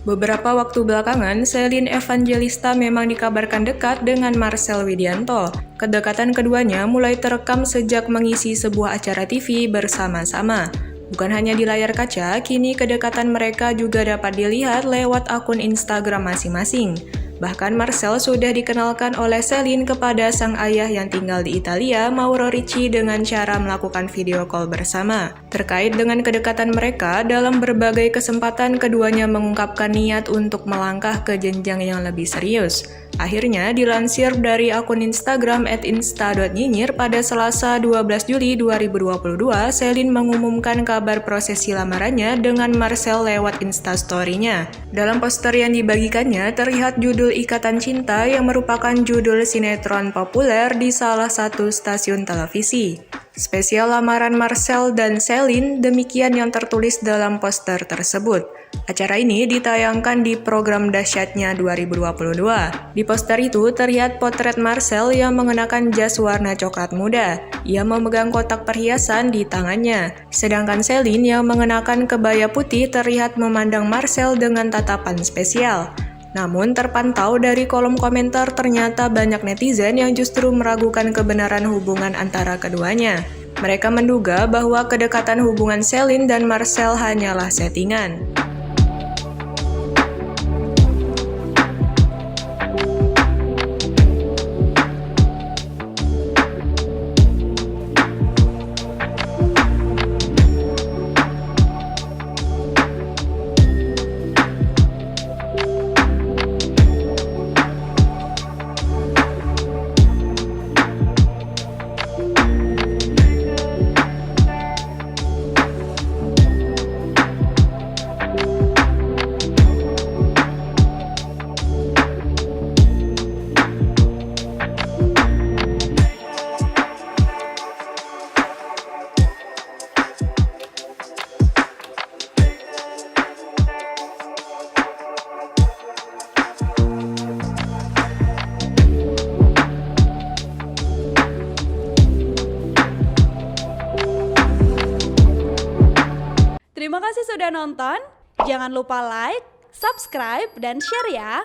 Beberapa waktu belakangan, Celine Evangelista memang dikabarkan dekat dengan Marcel Widianto. Kedekatan keduanya mulai terekam sejak mengisi sebuah acara TV bersama-sama. Bukan hanya di layar kaca, kini kedekatan mereka juga dapat dilihat lewat akun Instagram masing-masing. Bahkan Marcel sudah dikenalkan oleh Celine kepada sang ayah yang tinggal di Italia, Mauro Ricci, dengan cara melakukan video call bersama. Terkait dengan kedekatan mereka, dalam berbagai kesempatan keduanya mengungkapkan niat untuk melangkah ke jenjang yang lebih serius. Akhirnya dilansir dari akun Instagram @insta.nyinyir pada Selasa 12 Juli 2022, Celine mengumumkan kabar prosesi lamarannya dengan Marcel lewat Instastory-nya. Dalam poster yang dibagikannya terlihat judul Ikatan Cinta yang merupakan judul sinetron populer di salah satu stasiun televisi. Spesial lamaran Marcel dan Celine, demikian yang tertulis dalam poster tersebut. Acara ini ditayangkan di program Dahsyatnya 2022. Di poster itu terlihat potret Marcel yang mengenakan jas warna coklat muda. Ia memegang kotak perhiasan di tangannya. Sedangkan Celine yang mengenakan kebaya putih terlihat memandang Marcel dengan tatapan spesial. Namun terpantau dari kolom komentar ternyata banyak netizen yang justru meragukan kebenaran hubungan antara keduanya. Mereka menduga bahwa kedekatan hubungan Celine dan Marcel hanyalah settingan. Terima kasih sudah nonton. Jangan lupa like, subscribe, dan share ya.